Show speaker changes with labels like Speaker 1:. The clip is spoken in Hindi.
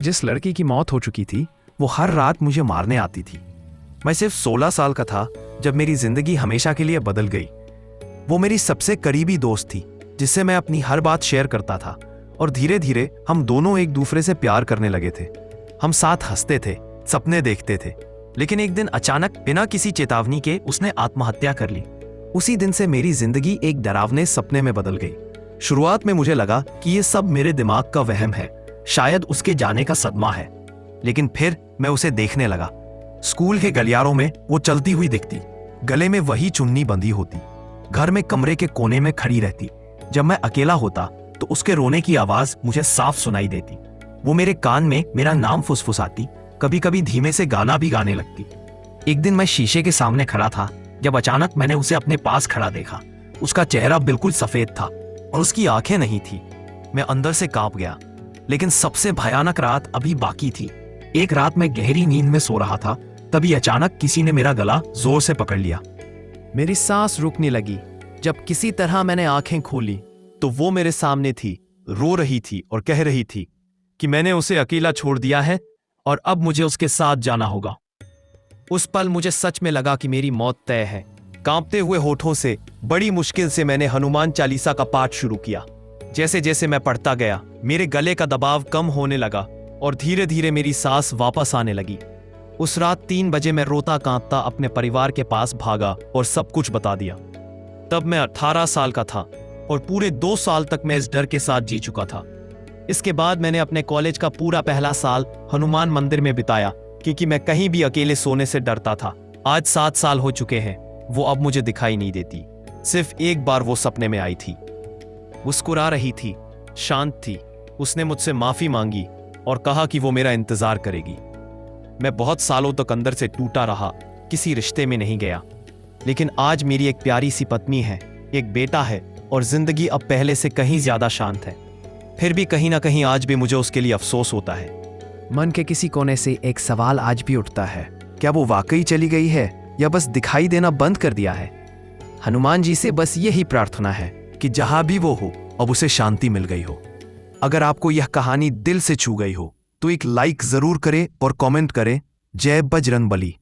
Speaker 1: जिस लड़की की मौत हो चुकी थी वो हर रात मुझे मारने आती थी। मैं सिर्फ 16 साल का था जब मेरी जिंदगी हमेशा के लिए बदल गई। वो मेरी सबसे करीबी दोस्त थी जिससे मैं अपनी हर बात शेयर करता था और धीरे धीरे हम दोनों एक दूसरे से प्यार करने लगे थे। हम साथ हंसते थे, सपने देखते थे, लेकिन एक दिन अचानक बिना किसी चेतावनी के उसने आत्महत्या कर ली। उसी दिन से मेरी जिंदगी एक डरावने सपने में बदल गई। शुरुआत में मुझे लगा कि ये सब मेरे दिमाग का वहम है, शायद उसके जाने का सदमा है। लेकिन फिर मैं उसे देखने लगा। स्कूल के गलियारों में वो चलती हुई दिखती, गले में वही चुन्नी बंधी होती, घर में कमरे के कोने में खड़ी रहती। जब मैं अकेला होता तो उसके रोने की आवाज मुझे साफ सुनाई देती। वो मेरे कान में मेरा नाम फुसफुसाती, कभी कभी धीमे से गाना भी गाने लगती। एक दिन मैं शीशे के सामने खड़ा था जब अचानक मैंने उसे अपने पास खड़ा देखा। उसका चेहरा बिल्कुल सफेद था और उसकी आंखें नहीं थी। मैं अंदर से कांप गया। लेकिन सबसे भयानक रात अभी बाकी थी। एक रात मैं गहरी नींद में सो रहा था, तभी अचानक किसी ने मेरा गला जोर से पकड़ लिया। मेरी सांस रुकने लगी। जब किसी तरह मैंने आंखें खोली तो वो मेरे सामने थी, रो रही थी और कह रही थी कि मैंने उसे अकेला छोड़ दिया है और अब मुझे उसके साथ जाना होगा। उस पल मुझे सच में लगा कि मेरी मौत तय है। कांपते हुए होठों से बड़ी मुश्किल से मैंने हनुमान चालीसा का पाठ शुरू किया। जैसे जैसे मैं पढ़ता गया मेरे गले का दबाव कम होने लगा और धीरे धीरे मेरी सांस वापस आने लगी। उस रात 3 बजे मैं रोता कांपता अपने परिवार के पास भागा और सब कुछ बता दिया। तब मैं 18 साल का था और पूरे 2 साल तक मैं इस डर के साथ जी चुका था। इसके बाद मैंने अपने कॉलेज का पूरा पहला साल हनुमान मंदिर में बिताया, क्योंकि मैं कहीं भी अकेले सोने से डरता था। आज 7 साल हो चुके हैं, वो अब मुझे दिखाई नहीं देती। सिर्फ एक बार वो सपने में आई थी, मुस्कुरा रही थी, शांत थी। उसने मुझसे माफी मांगी और कहा कि वो मेरा इंतजार करेगी। मैं बहुत सालों तक अंदर से टूटा रहा, किसी रिश्ते में नहीं गया। लेकिन आज मेरी एक प्यारी सी पत्नी है, एक बेटा है और जिंदगी अब पहले से कहीं ज्यादा शांत है। फिर भी कहीं ना कहीं आज भी मुझे उसके लिए अफसोस होता है। मन के किसी कोने से एक सवाल आज भी उठता है, क्या वो वाकई चली गई है या बस दिखाई देना बंद कर दिया है? हनुमान जी से बस यही प्रार्थना है कि जहां भी वो हो अब उसे शांति मिल गई हो। अगर आपको यह कहानी दिल से छू गई हो तो एक लाइक जरूर करें और कमेंट करें। जय बजरंगबली।